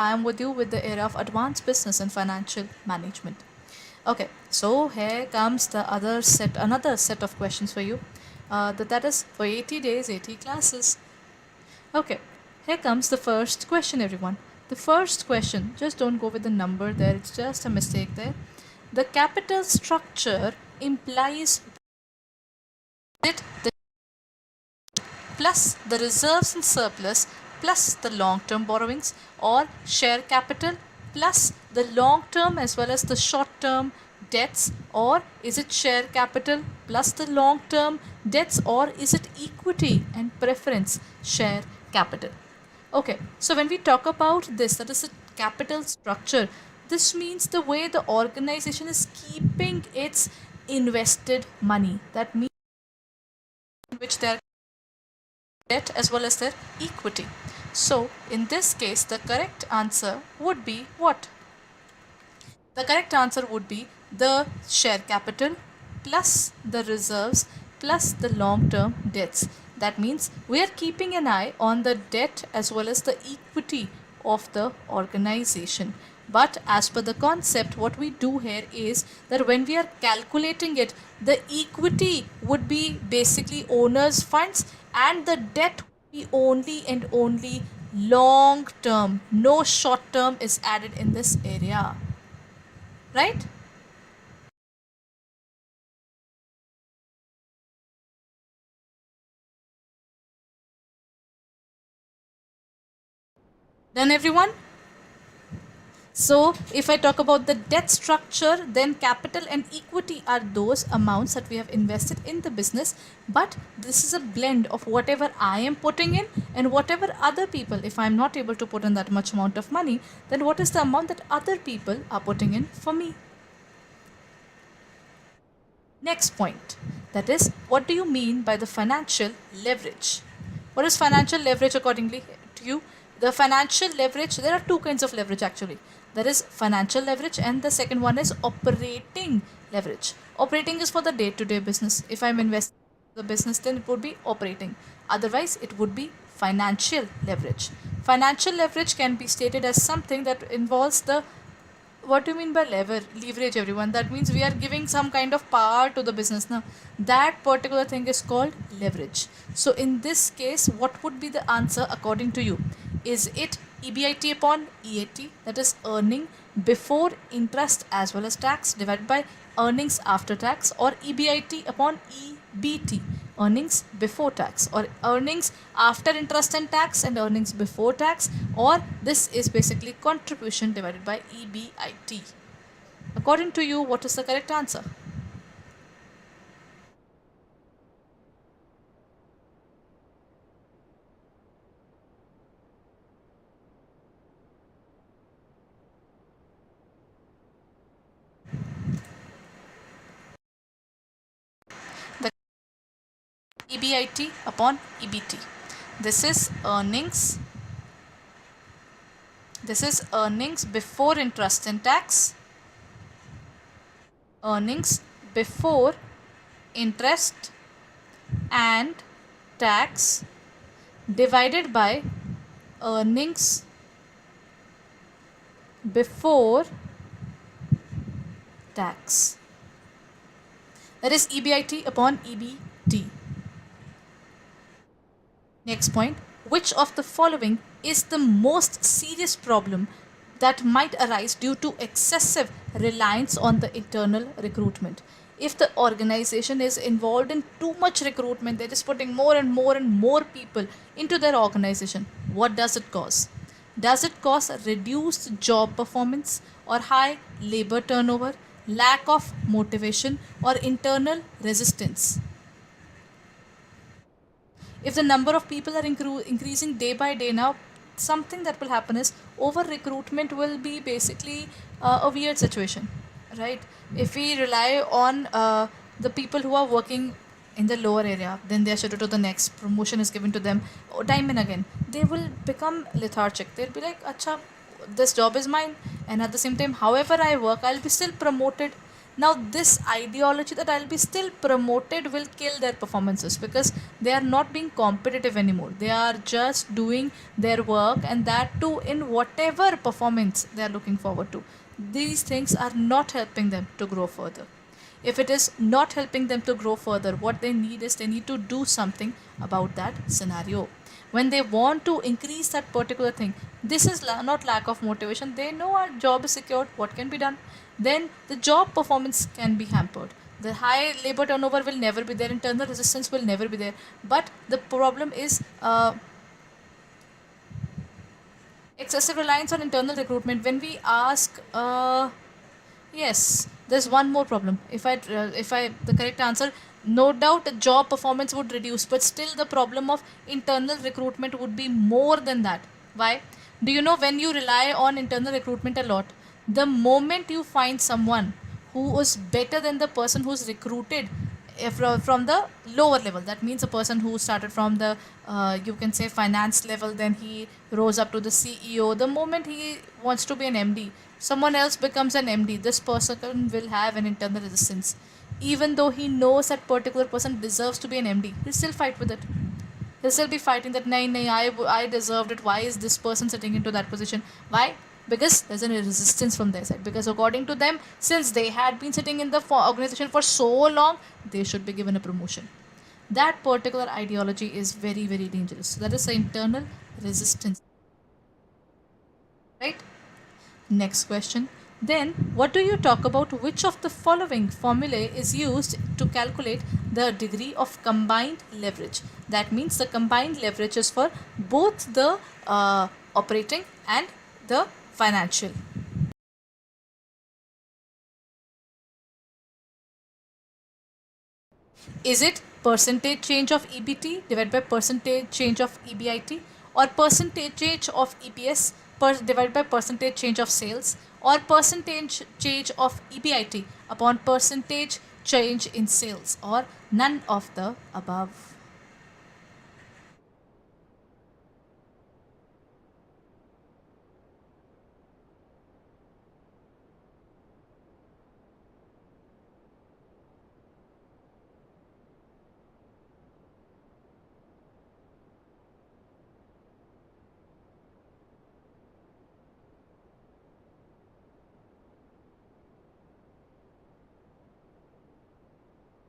I am with you with the area of advanced business and financial management. Okay, so here comes another set of questions for you. That is for 80 days, 80 classes. Okay, here comes the first question, everyone. The first question, just don't go with the number there, it's just a mistake there. The capital structure implies that the plus the reserves and surplus plus the long term borrowings, or share capital plus the long term as well as the short term debts, or is it share capital plus the long term debts, or is it equity and preference share capital? Okay, so when we talk about this, that is a capital structure, this means the way the organization is keeping its invested money. That means which they are debt as well as their equity. So, in this case, the correct answer would be what? The correct answer would be the share capital plus the reserves plus the long term debts. That means we are keeping an eye on the debt as well as the equity of the organization. But as per the concept, what we do here is that when we are calculating it, the equity would be basically owners' funds and the debt would be only and only long term. No short term is added in this area. Right? Done, everyone? So, if I talk about the debt structure, then capital and equity are those amounts that we have invested in the business. But this is a blend of whatever I am putting in and whatever other people, if I am not able to put in that much amount of money, then what is the amount that other people are putting in for me? Next point, that is, what do you mean by the financial leverage? What is financial leverage accordingly to you? The financial leverage, there are two kinds of leverage actually. There is financial leverage and the second one is operating leverage. Operating is for the day-to-day business. If I'm investing in the business, then it would be operating. Otherwise, it would be financial leverage. Financial leverage can be stated as something that involves the, what do you mean by leverage, everyone? That means we are giving some kind of power to the business. Now that particular thing is called leverage. So in this case, what would be the answer according to you? Is it EBIT upon EAT, that is earning before interest as well as tax divided by earnings after tax, or EBIT upon EBT, earnings before tax, or earnings after interest and tax and earnings before tax, or this is basically contribution divided by EBIT? According to you, what is the correct answer? The EBIT upon EBT. This is earnings. This is earnings before interest and tax, earnings before interest and tax divided by earnings before tax. That is EBIT upon EBT. Next point, which of the following is the most serious problem that might arise due to excessive reliance on the internal recruitment? If the organization is involved in too much recruitment, they're just putting more and more and more people into their organization, what does it cause? Does it cause reduced job performance, or high labor turnover, lack of motivation, or internal resistance? If the number of people are increasing day by day, now something that will happen is over recruitment will be basically a weird situation, right? If we rely on the people who are working in the lower area, then they are shifted to the next promotion is given to them time and again, they will become lethargic. They'll be like, acha, this job is mine, and at the same time, however I work, I'll be still promoted. Now this ideology that I'll be still promoted will kill their performances, because they are not being competitive anymore. They are just doing their work, and that too in whatever performance they are looking forward to. These things are not helping them to grow further. If it is not helping them to grow further, what they need is they need to do something about that scenario. When they want to increase that particular thing, this is not lack of motivation. They know our job is secured, what can be done. Then the job performance can be hampered. The high labor turnover will never be there, internal resistance will never be there. But the problem is excessive reliance on internal recruitment. When we ask yes, there's one more problem. If I the correct answer, no doubt the job performance would reduce, but still the problem of internal recruitment would be more than that. Why? Do you know, when you rely on internal recruitment a lot, the moment you find someone who is better than the person who's recruited, from the lower level, that means a person who started from the you can say finance level, then he rose up to the CEO. The moment he wants to be an MD, someone else becomes an MD, this person will have an internal resistance. Even though he knows that particular person deserves to be an MD, he'll still fight with it. He'll still be fighting that, nay, nay, I deserved it. Why is this person sitting into that position? Why? Because there's a resistance from their side. Because according to them, since they had been sitting in the organization for so long, they should be given a promotion. That particular ideology is very, very dangerous. That is the internal resistance. Right? Next question. Then, what do you talk about? Which of the following formulae is used to calculate the degree of combined leverage? That means the combined leverage is for both the operating and the financial. Is it percentage change of EBT divided by percentage change of EBIT, or percentage change of EPS divided by percentage change of sales, or percentage change of EBIT upon percentage change in sales, or none of the above?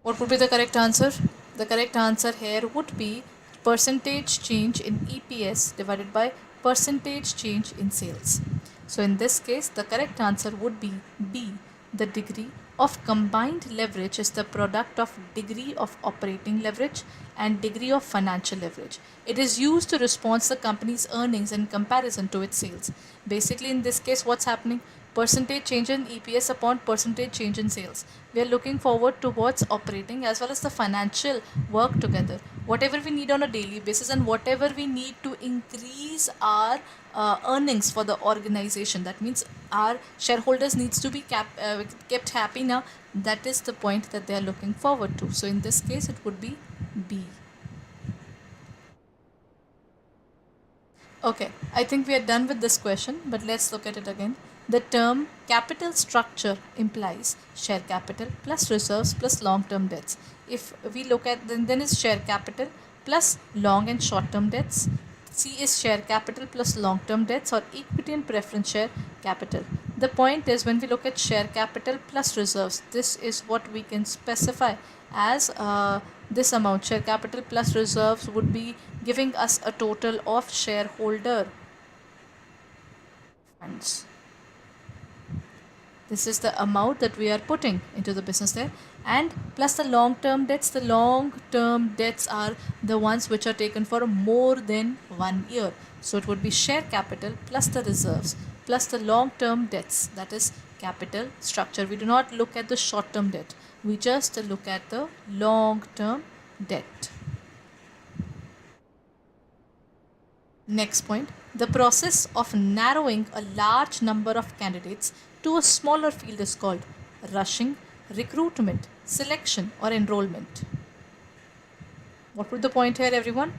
What would be the correct answer? The correct answer here would be percentage change in EPS divided by percentage change in sales. So in this case, the correct answer would be B. The degree of combined leverage is the product of degree of operating leverage and degree of financial leverage. It is used to respond the company's earnings in comparison to its sales. Basically, in this case, what's happening? Percentage change in EPS upon percentage change in sales. We are looking forward towards operating as well as the financial work together. Whatever we need on a daily basis, and whatever we need to increase our earnings for the organization. That means our shareholders needs to be kept happy now. That is the point that they are looking forward to. So in this case, it would be B. Okay, I think we are done with this question, but let's look at it again. The term capital structure implies share capital plus reserves plus long term debts. If we look at, then is share capital plus long and short term debts. C is share capital plus long term debts, or equity and preference share capital. The point is, when we look at share capital plus reserves, this is what we can specify as this amount. Share capital plus reserves would be giving us a total of shareholder funds. This is the amount that we are putting into the business there, and plus the long term debts. The long term debts are the ones which are taken for more than 1 year. So it would be share capital plus the reserves plus the long term debts. That is capital structure. We do not look at the short term debt, we just look at the long term debt. Next point, the process of narrowing a large number of candidates to a smaller field is called rushing, recruitment, selection, or enrollment. What would the point here, everyone?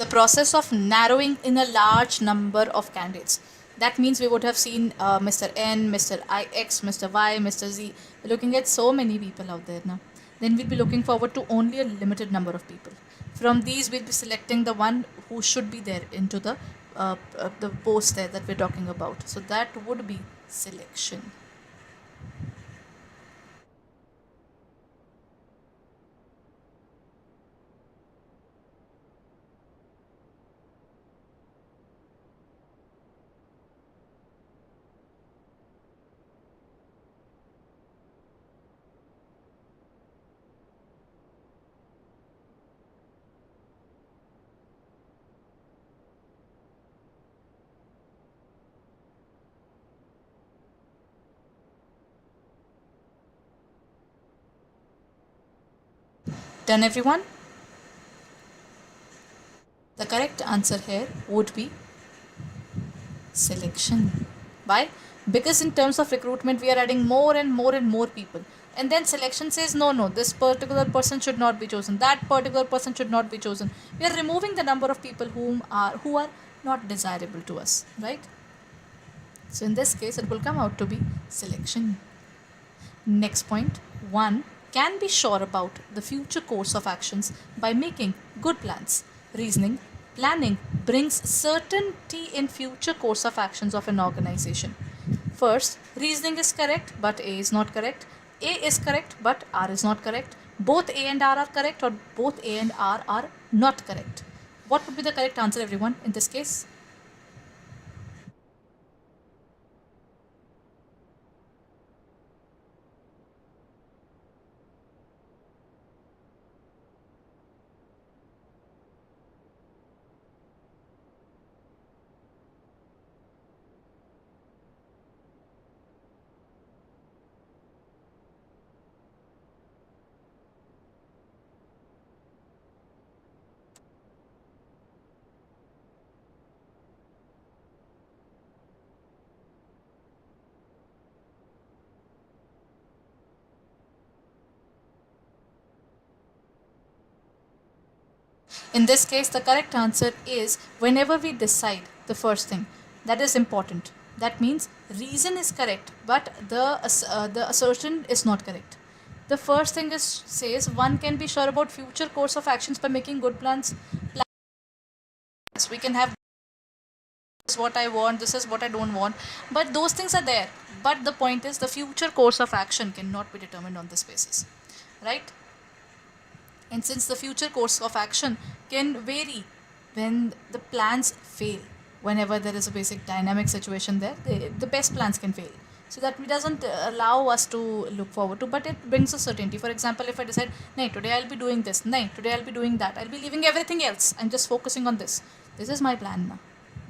the process of narrowing in a large number of candidates. That means we would have seen Mr. N, Mr. IX, Mr. Y, Mr. Z. We're looking at so many people out there now. Then we'll be looking forward to only a limited number of people. From these, we'll be selecting the one who should be there into the post there that we're talking about. So that would be selection. Done, everyone? The correct answer here would be selection. Why? Because in terms of recruitment, we are adding more and more and more people. And then selection says, no, no, this particular person should not be chosen. That particular person should not be chosen. We are removing the number of people who are not desirable to us, right? So in this case, it will come out to be selection. Next point, one can be sure about the future course of actions by making good plans. Reasoning, planning brings certainty in future course of actions of an organization. First, reasoning is correct, but A is not correct. A is correct, but R is not correct. Both A and R are correct, or both A and R are not correct. What would be the correct answer, everyone, in this case? In this case, the correct answer is whenever we decide the first thing, that is important. That means reason is correct, but the assertion is not correct. The first thing is says one can be sure about future course of actions by making good plans. Plans we can have, this is what I want, this is what I don't want, but those things are there. But the point is the future course of action cannot be determined on this basis, right? And since the future course of action can vary when the plans fail, whenever there is a basic dynamic situation there, the best plans can fail. So that doesn't allow us to look forward to, but it brings a certainty. For example, if I decide, nay, today I'll be doing this, nay, today I'll be doing that, I'll be leaving everything else, I'm just focusing on this. This is my plan now.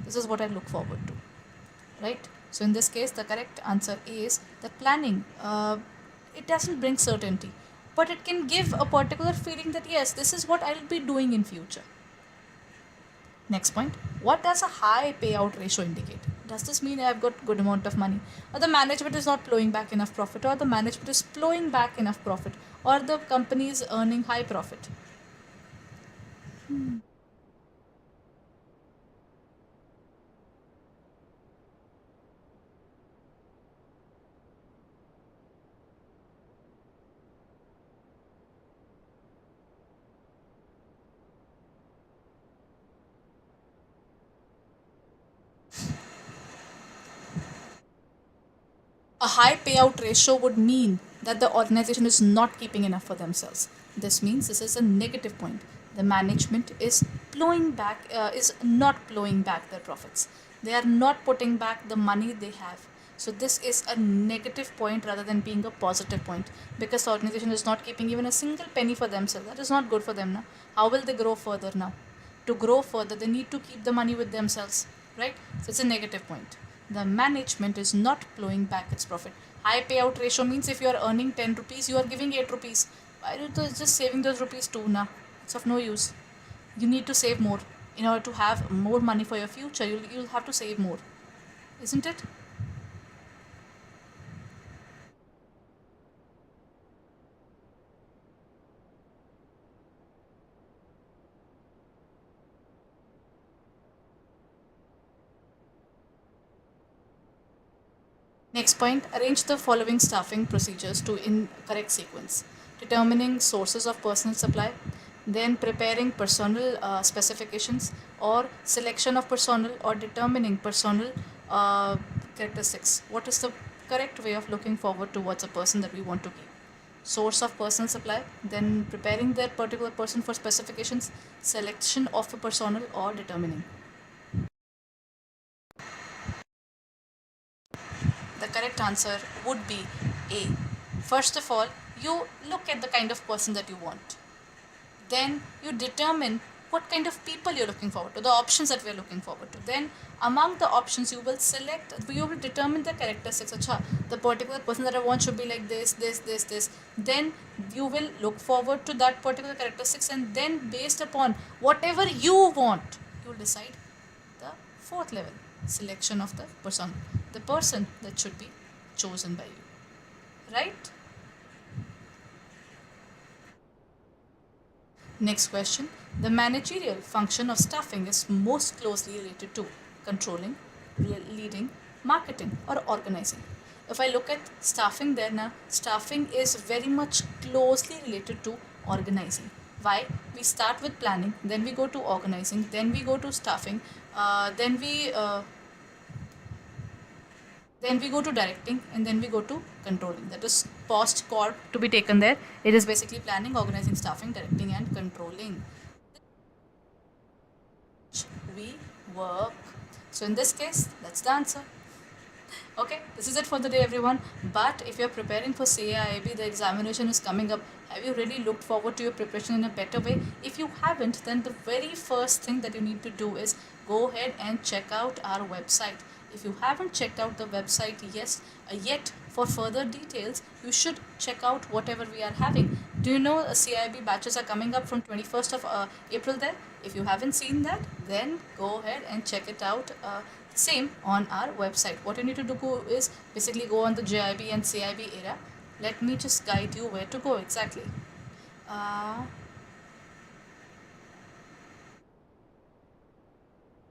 This is what I look forward to, right? So in this case, the correct answer is that planning, it doesn't bring certainty, but it can give a particular feeling that yes, this is what I'll be doing in future. Next point, what does a high payout ratio indicate? Does this mean I've got good amount of money, or the management is not plowing back enough profit, or the management is plowing back enough profit, or the company is earning high profit? A high payout ratio would mean that the organization is not keeping enough for themselves. This means this is a negative point. The management is not plowing back their profits. They are not putting back the money they have. So this is a negative point rather than being a positive point, because the organization is not keeping even a single penny for themselves. That is not good for them now. How will they grow further now? To grow further, they need to keep the money with themselves, right? So it's a negative point. The management is not plowing back its profit. High payout ratio means if you are earning 10 rupees, you are giving 8 rupees. Why are you just saving those rupees too now? It's of no use. You need to save more. In order to have more money for your future, you'll have to save more. Isn't it? Next point, arrange the following staffing procedures to in correct sequence. Determining sources of personal supply, then preparing personnel specifications or selection of personnel or determining personnel characteristics. What is the correct way of looking forward towards a person that we want to keep? Source of personal supply, then preparing that particular person for specifications, selection of a personnel or determining. The correct answer would be A. First of all, you look at the kind of person that you want. Then you determine what kind of people you're looking forward to, the options that we're looking forward to. Then among the options you will determine the characteristics. Achha, the particular person that I want should be like this. Then you will look forward to that particular characteristics, and then based upon whatever you want, you will decide the fourth level, selection of the person that should be chosen by you. Right? Next question. The managerial function of staffing is most closely related to controlling, leading, marketing, or organizing. If I look at staffing there now, staffing is very much closely related to organizing. Why? We start with planning, then we go to organizing, then we go to staffing, then we go to directing, and then we go to controlling. That is post corp to be taken there. It is basically planning, organizing, staffing, directing, and controlling. We work. So in this case, that's the answer. Okay, this is it for the day, everyone. But if you're preparing for CAIIB, the examination is coming up. Have you really looked forward to your preparation in a better way? If you haven't, then the very first thing that you need to do is go ahead and check out our website. If you haven't checked out the website yet, for further details, you should check out whatever we are having. Do you know CIB batches are coming up from 21st of April there? If you haven't seen that, then go ahead and check it out. Same on our website. What you need to do is basically go on the JIB and CIB era. Let me just guide you where to go exactly.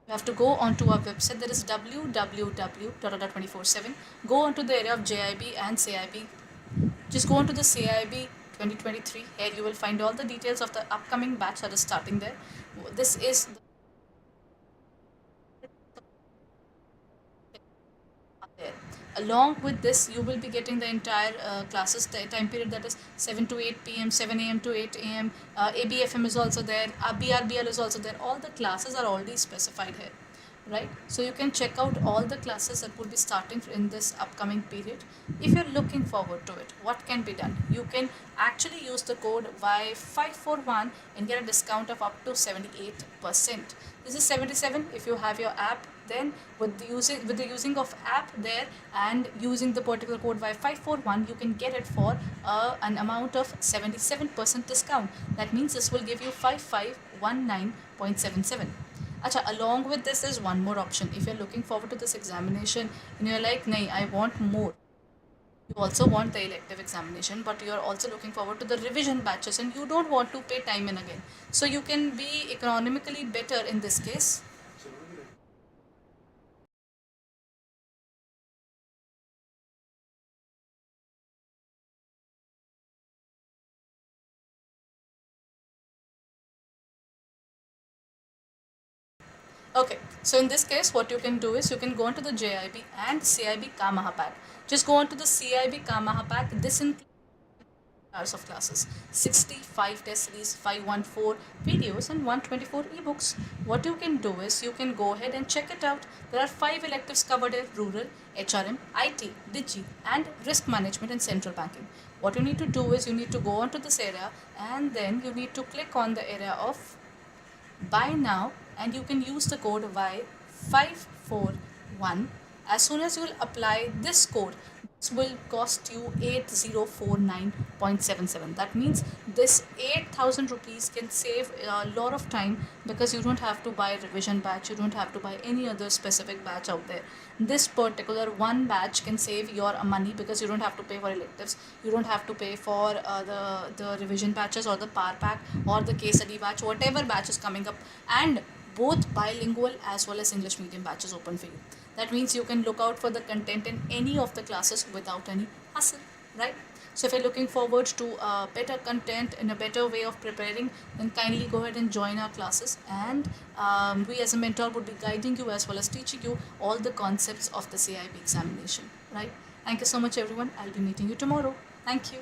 You have to go onto our website, that is www.adda247. Go onto the area of JIB and CIB. Just go onto the CIB 2023. Here you will find all the details of the upcoming batch that is starting there. This is there. Along with this, you will be getting the entire classes time period, that is 7 to 8 p.m., 7 a.m. to 8 a.m. ABFM is also there, BRBL is also there. All the classes are already specified here, right? So you can check out all the classes that will be starting in this upcoming period. If you're looking forward to it, what can be done? You can actually use the code Y541 and get a discount of up to 78%. This is 77 if you have your app. Then with the using of app there and using the particular code Y541, you can get it for an amount of 77% discount. That means this will give you 5519.77. Acha, along with this is one more option. If you're looking forward to this examination and you're like, nahi, I want more. You also want the elective examination, but you're also looking forward to the revision batches and you don't want to pay time and again. So you can be economically better in this case. Okay, so in this case, what you can do is you can go into the JIB and CIB Kamaha pack. Just go onto the CIB Kamaha pack. This includes hours of classes, 65 test series, 514 videos, and 124 ebooks. What you can do is you can go ahead and check it out. There are 5 electives covered here: rural, HRM, IT, Digi, and risk management and central banking. What you need to do is you need to go onto this area and then you need to click on the area of buy now, and you can use the code Y541. As soon as you will apply this code, this will cost you 8049.77. That means this 8,000 rupees can save a lot of time, because you don't have to buy revision batch, you don't have to buy any other specific batch out there. This particular one batch can save your money, because you don't have to pay for electives, you don't have to pay for the revision batches or the power pack or the case study batch, whatever batch is coming up, and both bilingual as well as English medium batches open for you. That means you can look out for the content in any of the classes without any hassle, right? So if you're looking forward to better content and a better way of preparing, then kindly go ahead and join our classes. And we as a mentor would be guiding you as well as teaching you all the concepts of the CIB examination, right? Thank you so much, everyone. I'll be meeting you tomorrow. Thank you.